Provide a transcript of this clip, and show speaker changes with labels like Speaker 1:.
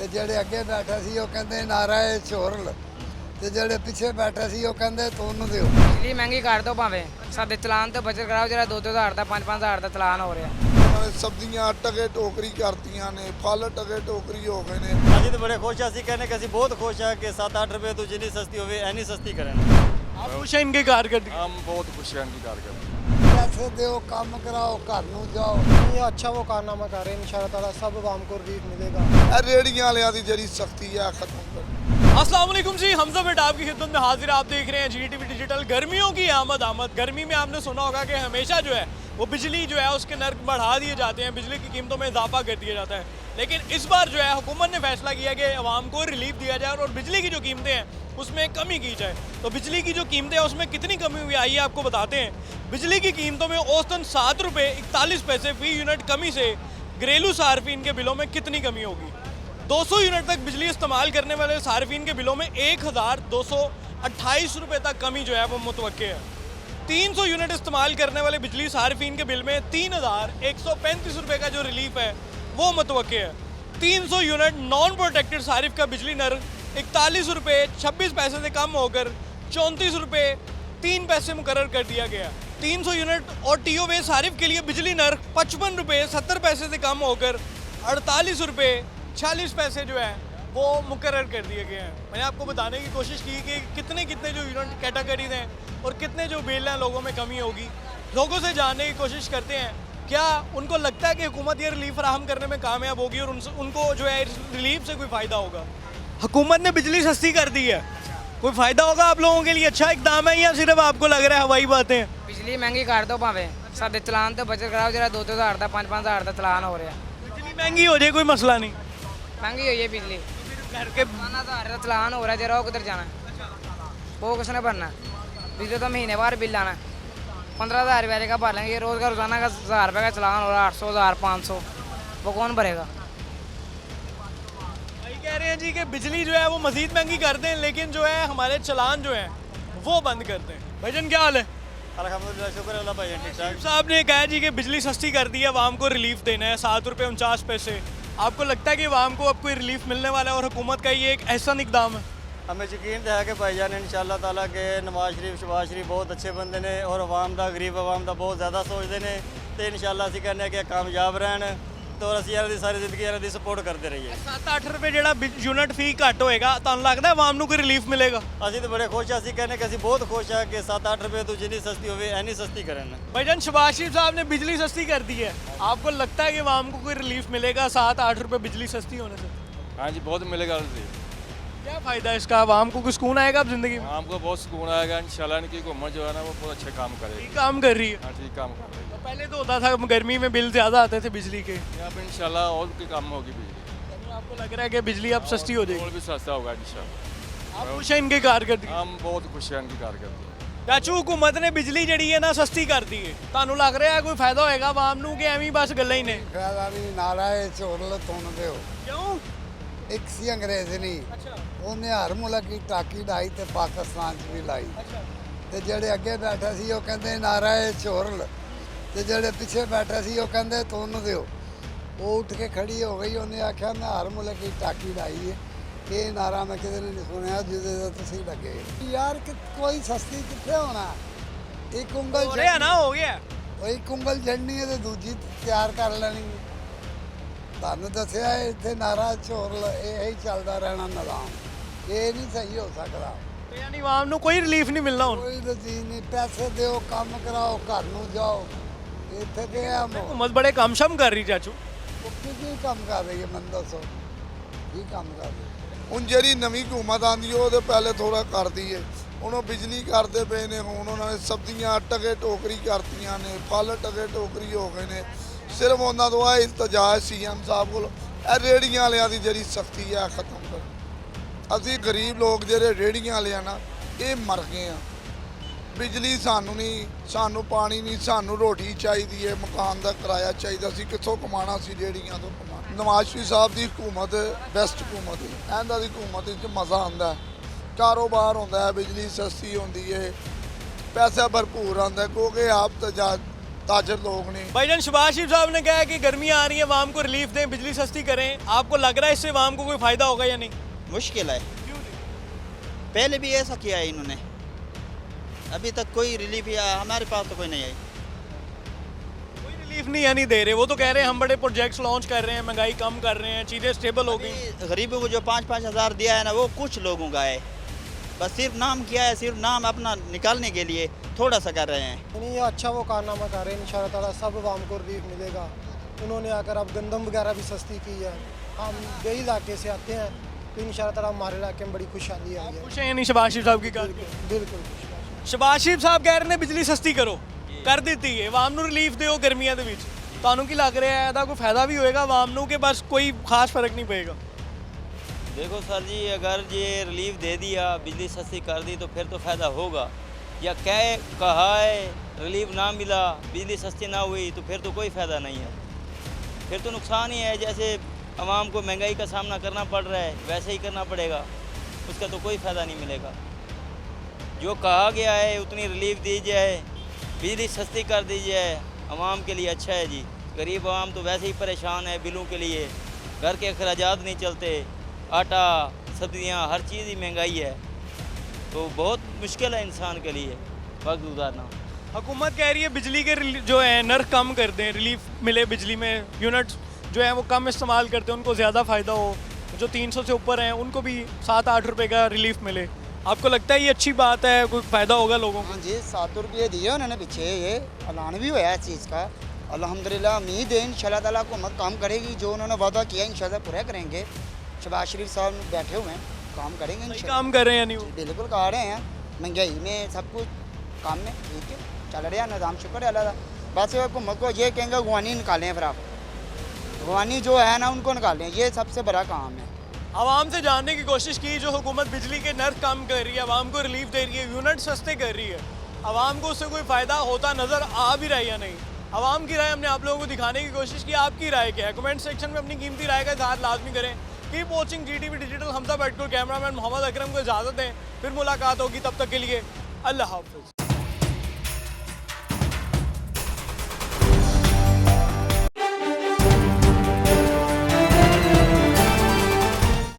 Speaker 1: ਤੇ ਜਿਹੜੇ ਅੱਗੇ ਬੈਠੇ ਸੀ ਉਹ ਕਹਿੰਦੇ ਨਾਰਾ ਹੈ ਝੋਰਲ ਤੇ ਜਿਹੜੇ ਪਿੱਛੇ ਬੈਠੇ ਸੀ ਉਹ ਕਹਿੰਦੇ ਤੁਹਾਨੂੰ ਦਿਓ।
Speaker 2: ਬਿਜਲੀ ਮਹਿੰਗੀ ਕਰ ਦਿਓ ਭਾਵੇਂ ਸਾਡੇ ਚਲਾਨ ਤੇ ਬਚਤ ਕਰਾਓ ਜਿਹੜਾ 2-2 ਹਜ਼ਾਰ ਦਾ 5-5 ਹਜ਼ਾਰ ਦਾ ਚਲਾਨ ਹੋ ਰਿਹਾ।
Speaker 3: ਉਹਨਾਂ ਨੇ ਸਬਜ਼ੀਆਂ ਟਕੇ ਟੋਕਰੀ ਕਰਤੀਆਂ ਨੇ, ਫਲ ਟਕੇ ਟੋਕਰੀ ਹੋ ਗਏ ਨੇ।
Speaker 4: ਅਸੀਂ ਤਾਂ ਬੜੇ ਖੁਸ਼ ਹਾਂ। ਅਸੀਂ ਕਹਿੰਦੇ ਕਿ ਅਸੀਂ ਬਹੁਤ ਖੁਸ਼ ਹਾਂ ਕਿ 7-8 ਰੁਪਏ ਤੋਂ ਜਿੰਨੀ ਸਸਤੀ ਹੋਵੇ ਐਨੀ ਸਸਤੀ ਕਰਨ।
Speaker 5: आप खुश हैं इनकी कारकर्दगी?
Speaker 3: हम बहुत खुश हैं इनकी कारकर्दगी।
Speaker 1: ਪੈਸੇ ਦਿਓ ਕੰਮ ਕਰਾਓ ਘਰ ਨੂੰ ਜਾਓ।
Speaker 6: ये अच्छा वो कारनामा कर रहे हैं इंशाल्लाह ताला सब आवाम को रिलीफ मिलेगा।
Speaker 3: ਇਹ ਰੇੜੀਆਂ ਵਾਲਿਆਂ ਦੀ ਜਿਹੜੀ ਸਖਤੀ ਹੈ ਖਤਮ ਕਰ।
Speaker 5: अस्सलाम वालेकुम जी, हमजा भट्ट आपकी खिदमत में हाजिर। आप देख रहे हैं GTV डिजिटल। गर्मियों की आमद। गर्मी में आपने सुना होगा कि हमेशा जो है वो बिजली जो है उसके नर्क बढ़ा दिए जाते हैं, बिजली की कीमतों में इजाफा कर दिया जाता है। लेकिन इस बार जो है हुकूमत ने फैसला किया कि आवाम को रिलीफ दिया जाए और बिजली की जो कीमतें हैं उसमें कमी की जाए। तो बिजली की जो कीमतें हैं उसमें कितनी कमी हुई आइए आपको बताते हैं। बिजली की कीमतों में औसतन 7 रुपये 41 पैसे फी यूनिट कमी से घरेलू सार्फिन के बिलों में कितनी कमी होगी। 200 यूनिट तक बिजली इस्तेमाल करने वाले सार्फिन के बिलों में 1228 रुपये तक कमी जो है वो मुतवक्के है। 300 यूनिट इस्तेमाल करने वाले बिजली सार्फिन के बिल में 3135 रुपये का जो रिलीफ है वो मुतवक्के है। 300 यूनिट नॉन प्रोटेक्टेड सारिफ का बिजली नर 41 रुपये 26 पैसे से कम होकर 34 रुपये 3 पैसे मुकर्रर कर दिया गया। 300 यूनिट और टीओ वे सारिफ के लिए बिजली नर 55 रुपये 70 पैसे से कम होकर 48 रुपये 46 पैसे जो है वो मुकर्रर कर दिए गए हैं। मैंने आपको बताने की कोशिश की कि कितने जो यूनिट कैटेगरीज हैं और कितने जो बिल हैं लोगों में कमी होगी। लोगों से जानने की कोशिश करते हैं क्या उनको लगता है कि हुकूमत ये रिलीफ फराहम करने में कामयाब होगी और उनको जो है इस रिलीफ से कोई फ़ायदा होगा। हुकूमत ने बिजली सस्ती कर दी है, कोई फ़ायदा होगा आप लोगों के लिए? अच्छा इकदाम है या सिर्फ आपको लग रहा है हवाई बातें?
Speaker 2: ਬਿਜਲੀ ਮਹਿੰਗੀ ਕਰ ਦਿਓ ਭਾਵੇਂ ਸਾਡੇ ਚਲਾਨ ਤੇ ਬਚਤ ਕਰਾਓ ਜਿਹੜਾ 2-2 ਹਜ਼ਾਰ ਦਾ 5-5 ਹਜ਼ਾਰ ਦਾ ਚਲਾਨ ਹੋ ਰਿਹਾ।
Speaker 5: बिजली महंगी हो जाए कोई मसला नहीं।
Speaker 2: ਮਹਿੰਗੀ ਹੋਈ ਹੈ ਬਿਜਲੀ।
Speaker 5: घर के
Speaker 2: 15,000 ਦਾ ਚਲਾਨ ਹੋ ਰਿਹਾ ਜਿਹੜਾ ਉਹ ਕਿੱਧਰ ਜਾਣਾ वो किसने भरना। बिजली तो महीने बार बिल आना 15,000 रुपये का भर लेंगे। रोज़ का रोज़ाना का 1000 रुपये का चलान हो रहा है 800 1000 500 वो कौन भरेगा।
Speaker 5: भाई कह रहे हैं जी कि बिजली जो है वो मज़ीद महंगी कर दें लेकिन जो है हमारे चलान जो हैं वो बंद कर दें। भाईजान क्या हाल है?
Speaker 4: अल्हम्दुलिल्लाह शुक्र अल्लाह भाई ठीक ठाक।
Speaker 5: साहब ने कहा जी कि बिजली सस्ती कर दी है, आवाम को रिलीफ देना है 7 रुपये 49 पैसे। आपको लगता है कि आवाम को अब कोई रिलीफ मिलने वाला है और हुकूमत का ये एक एहसन इकदाम है?
Speaker 4: हमें यकीन है कि भाईजान इंशाल्लाह ताला के नवाज शरीफ शबाज शरीफ बहुत अच्छे बंदे ने और आवाम दा गरीब आवाम दा बहुत ज़्यादा सोचते हैं। तो इंशाल्लाह असीं कहने कि कामयाब रहन तो असीं इन्हां दी सारी जिंदगी इन्हां दी सपोर्ट करते रहिए।
Speaker 5: 7-8 रुपये जो यूनिट फी घट होएगा तो लगता है आवाम को कोई रिलीफ मिलेगा?
Speaker 4: ਅਸੀਂ ਤਾਂ बड़े खुश ਹਾਂ। ਅਸੀਂ कहने कि ਅਸੀਂ बहुत खुश हैं कि 7-8 रुपये तो जितनी सस्ती होवे एनी सस्ती करन।
Speaker 5: भाईजान शबाज शरीफ साहब ने बिजली सस्ती कर दी है, आपको लगता है कि आवाम को कोई रिलीफ मिलेगा 7-8 रुपये बिजली सस्ती होने से?
Speaker 7: हाँ जी बहुत मिलेगा रिलीफ।
Speaker 5: क्या फ़ायदा है इसका? आवाम को कुछ सुकून आएगा अब ज़िंदगी में?
Speaker 7: हमको बहुत सुकून आएगा इंशाल्लाह। इनकी हुकूमत जो है ना वो बहुत अच्छे काम करेगी।
Speaker 5: ठीक काम कर रही है।
Speaker 7: हाँ ठीक काम कर रही है।
Speaker 5: तो पहले तो होता था गर्मी में बिल ज़्यादा आते थे बिजली के,
Speaker 7: यहाँ पे इंशाल्लाह और भी काम होगी बिजली
Speaker 5: लेकिन आपको लग रहा है कि बिजली अब सस्ती हो
Speaker 7: और
Speaker 5: जाएगी?
Speaker 7: भी सस्ता होगा इंशाल्लाह।
Speaker 5: आप खुश हैं इनकी कारकर्दगी?
Speaker 7: हम बहुत खुश हैं इनकी कारकर्दगी।
Speaker 5: चाचू हुकूमत ने बिजली जड़ी है ना सस्ती कर दी है, ਤੁਹਾਨੂੰ ਲੱਗ ਰਿਹਾ ਕੋਈ ਫਾਇਦਾ ਹੋਏਗਾ ਆਵਾਮ ਨੂੰ ਕਿ ਐਵੇਂ ਹੀ ਬਸ ਗੱਲਾਂ ਹੀ ਨੇ?
Speaker 1: ਫਾਇਦਾ ਨਹੀਂ ਨਾਰਾ ਹੈ ਝੋਰਲ ਤੁਹਾਨੂੰ ਦਿਓ।
Speaker 5: ਕਿਉਂ?
Speaker 1: ਇੱਕ ਸੀ ਅੰਗਰੇਜ਼ ਨਹੀਂ ਉਹਨੇ ਹਰ ਮੁਲਕ ਦੀ ਟਾਕੀ ਲਾਈ ਤੇ ਪਾਕਿਸਤਾਨ 'ਚ ਵੀ ਲਾਈ ਤੇ ਜਿਹੜੇ ਅੱਗੇ ਬੈਠੇ ਸੀ ਉਹ ਕਹਿੰਦੇ ਨਾਰਾ ਹੈ ਝੋਰਲ ਤੇ ਜਿਹੜੇ ਪਿੱਛੇ ਬੈਠੇ ਸੀ ਉਹ ਕਹਿੰਦੇ ਤੁਹਾਨੂੰ ਦਿਓ। ਉਹ ਉੱਠ ਕੇ ਖੜੀ ਹੋ ਗਈ, ਉਹਨੇ ਆਖਿਆ ਮੈਂ ਹਰ ਮੁਲਕ ਦੀ ਟਾਕੀ ਲਾਈ ਹੈ। ਇਹ ਨਾਰਾ ਮੈਂ ਕਿਤੇ ਨਹੀਂ ਸੁਣਿਆ ਜਿਹਦੇ ਦਾ ਤੁਸੀਂ ਲੱਗੇ ਯਾਰ ਕਿ ਕੋਈ ਸਸਤੀ ਕਿੱਥੇ ਹੋਣਾ। ਇੱਕ ਉਂਗਲ
Speaker 5: ਹੋ ਰਿਹਾ ਨਾ, ਹੋ ਗਿਆ।
Speaker 1: ਉਹ ਇੱਕ ਉਂਗਲ ਜੜਨੀ ਹੈ ਤੇ ਦੂਜੀ ਤਿਆਰ ਕਰ ਲੈਣੀ ਹੈ। ਤੁਹਾਨੂੰ ਦੱਸਿਆ ਇੱਥੇ ਨਾਰਾ ਝੋਰਲ ਇਹ ਹੀ ਚੱਲਦਾ ਰਹਿਣਾ ਨਿਜ਼ਾਮ। ਇਹ ਨਹੀਂ ਸਹੀ ਹੋ ਸਕਦਾ।
Speaker 5: ਤੇ ਯਾਨੀ ਆਵਾਮ ਨੂੰ ਕੋਈ ਰਿਲੀਫ ਨਹੀਂ ਮਿਲਣਾ ਹੁਣ?
Speaker 1: ਕੋਈ ਰਜੀਨ ਨਹੀਂ। ਪੈਸੇ ਦਿਓ ਕੰਮ ਕਰਾਓ ਘਰ ਨੂੰ ਜਾਓ। ਇੱਥੇ ਤੇ ਆ
Speaker 5: हुकूमत बड़े कम शम कर रही चाचू।
Speaker 1: ਕੀ ਕੰਮ ਕਰ ਰਹੀ ਹੈ ਮੈਨੂੰ ਦੱਸੋ ਕੀ ਕੰਮ ਕਰ ਰਹੀ ਹੈ।
Speaker 3: ਹੁਣ ਜਿਹੜੀ ਨਵੀਂ ਹੁਕੂਮਤ ਆਂਦੀ ਉਹਦੇ ਪਹਿਲੇ ਥੋੜਾ ਕਰਦੀ ਏ। ਹੁਣ ਉਹ ਬਿਜਲੀ ਕਰਦੇ ਪਏ ਨੇ। ਹੁਣ ਉਹਨਾਂ ਨੇ ਸਬਜ਼ੀਆਂ ਟਕੇ ਟੋਕਰੀ ਕਰਤੀਆਂ ਨੇ, ਫਲ ਟਕੇ ਟੋਕਰੀ ਹੋ ਗਏ ਨੇ। ਸਿਰਫ ਉਹਨਾਂ ਤੋਂ ਆ ਇਲਤਜਾ ਹੈ ਸੀਐਮ ਸਾਹਿਬ ਕੋਲ ਇਹ ਰੇੜੀਆਂ ਵਾਲਿਆਂ ਦੀ ਜਿਹੜੀ ਸਖਤੀ ਹੈ ਖਤਮ ਕਰ। ਅਸੀਂ ਗਰੀਬ ਲੋਕ ਜਿਹੜੇ ਰੇੜੀਆਂ ਵਾਲੇ ਆ ਨਾ ਇਹ ਮਰ ਗਏ ਆ। ਬਿਜਲੀ ਸਾਨੂੰ ਨਹੀਂ, ਸਾਨੂੰ ਪਾਣੀ ਨਹੀਂ, ਸਾਨੂੰ ਰੋਟੀ ਚਾਹੀਦੀ ਹੈ, ਮਕਾਨ ਦਾ ਕਿਰਾਇਆ ਚਾਹੀਦਾ। ਸੀ ਕਿੱਥੋਂ ਕਮਾਣਾ ਸੀ? ਰੇੜੀਆਂ ਤੋਂ ਕਮਾਣਾ। ਨਵਾਜ਼ ਸ਼ਰੀਫ ਸਾਹਿਬ ਦੀ ਹੁਕੂਮਤ ਬੈਸਟ ਹੁਕੂਮਤ ਹੈ। ਇਹਨਾਂ ਦੀ ਹੁਕੂਮਤ ਵਿੱਚ ਮਜ਼ਾ ਆਉਂਦਾ, ਕਾਰੋਬਾਰ ਹੁੰਦਾ ਹੈ, ਬਿਜਲੀ ਸਸਤੀ ਹੁੰਦੀ ਹੈ, ਪੈਸਾ ਭਰਪੂਰ ਆਉਂਦਾ ਕਿਉਂਕਿ ਆਪ ताजर लोग ने।
Speaker 5: भाईजान शहबाज शरीफ साहब ने कहा है कि गर्मियाँ आ रही हैं, आवाम को रिलीफ दें, बिजली सस्ती करें। आपको लग रहा है इससे आवाम को कोई फ़ायदा होगा या नहीं?
Speaker 8: मुश्किल है, पहले भी ऐसा किया है इन्होंने, अभी तक कोई रिलीफ या हमारे पास तो कोई नहीं आई।
Speaker 5: कोई रिलीफ नहीं यानी दे रहे। वो तो कह रहे हैं हम बड़े प्रोजेक्ट्स लॉन्च कर रहे हैं, महंगाई कम कर रहे हैं, चीज़ें स्टेबल हो गई।
Speaker 8: गरीबों को जो 5-5 हज़ार दिया है ना, वो कुछ लोगों का है, बस सिर्फ नाम किया है, सिर्फ नाम अपना निकालने के लिए थोड़ा सा कर रहे हैं।
Speaker 6: नहीं, ये अच्छा वो कारनामा कर रहे हैं, इंशाल्लाह ताला सब आवाम को रिलीफ मिलेगा। उन्होंने आकर अब गंदम वगैरह भी सस्ती की है। हम कई इलाके से आते हैं तो इंशाल्लाह ताला हमारे इलाके में बड़ी खुशहाली आई है।
Speaker 5: खुश हैं यानी शहबाज शरीफ साहब की कार के?
Speaker 6: बिल्कुल खुश।
Speaker 5: शहबाज शरीफ साहब कह रहे ने बिजली सस्ती करो, कर ਦਿੱਤੀ ਹੈ ਆਵਾਮ ਨੂੰ ਰਿਲੀਫ ਦਿਓ ਗਰਮੀਆਂ ਦੇ ਵਿੱਚ। ਤੁਹਾਨੂੰ ਕੀ ਲੱਗ ਰਿਹਾ ਹੈ ਇਹਦਾ ਕੋਈ ਫਾਇਦਾ ਵੀ ਹੋਏਗਾ ਆਵਾਮ ਨੂੰ ਕਿ ਬਸ ਕੋਈ ਖਾਸ ਫਰਕ नहीं पड़ेगा?
Speaker 9: देखो सर जी, अगर ये रिलीफ दे दिया, बिजली सस्ती कर दी तो फिर तो फ़ायदा होगा। या क्या कहा है रिलीफ ना मिला, बिजली सस्ती ना हुई तो फिर तो कोई फ़ायदा नहीं है, फिर तो नुकसान ही है। जैसे आवाम को महंगाई का सामना करना पड़ रहा है वैसे ही करना पड़ेगा, उसका तो कोई फ़ायदा नहीं मिलेगा। जो कहा गया है उतनी रिलीफ दी जाए, बिजली सस्ती कर दी जाए, आवाम के लिए अच्छा है जी। गरीब आवाम तो वैसे ही परेशान है बिलों के लिए, घर के अखराजात नहीं चलते, आटा सब्जियां हर चीज़ ही महंगाई है, तो बहुत मुश्किल है इंसान के लिए वक्त गुजारना।
Speaker 5: हुकूमत कह रही है बिजली के जो है नर्ख कम कर दें, रिलीफ मिले बिजली में, यूनिट्स जो है वो कम इस्तेमाल करते हैं उनको ज़्यादा फ़ायदा हो, जो 300 से ऊपर हैं उनको भी 7-8 रुपए का रिलीफ मिले। आपको लगता है ये अच्छी बात है, कोई फ़ायदा होगा लोगों को?
Speaker 10: हाँ जी, 7 रुपये दिए उन्होंने पीछे, ये ऐलान भी हुआ है इस चीज़ का। अल्हम्दुलिल्लाह, उम्मीद है इंशाल्लाह ताला हुकूमत काम करेगी, जो उन्होंने वादा किया इंशाल्लाह पूरा करेंगे। शहबाज शरीफ साहब बैठे हुए हैं, काम करेंगे इंशाल्लाह।
Speaker 5: काम कर रहे हैं नहीं वो?
Speaker 10: बिल्कुल कर रहे हैं, महंगाई में सब कुछ काम में ठीक है चल रहा है निज़ाम, शुक्र है अल्लाह का। बस हुकूमत को ये कहेंगे अगवानी निकालें, फिर आप अगवानी जो है ना उनको निकालें, ये सबसे बड़ा काम है।
Speaker 5: आवाम से जानने की कोशिश की जो हुकूमत बिजली के नर्ख कम कर रही है, आवाम को रिलीफ दे रही है, यूनिट सस्ते कर रही है, आवाम को उससे कोई फ़ायदा होता नज़र आ भी रहा है या नहीं? आवाम की राय हमने आप लोगों को दिखाने की कोशिश की। आपकी राय क्या है? कमेंट सेक्शन में अपनी कीमती राय का इज़हार लाजमी करें। Keep watching GTV digital. Hamza बैठकर कैमरामैन मोहम्मद अकरम को इजाज़त दें, फिर मुलाकात होगी, तब तक के लिए अल्लाह हाफ़िज़।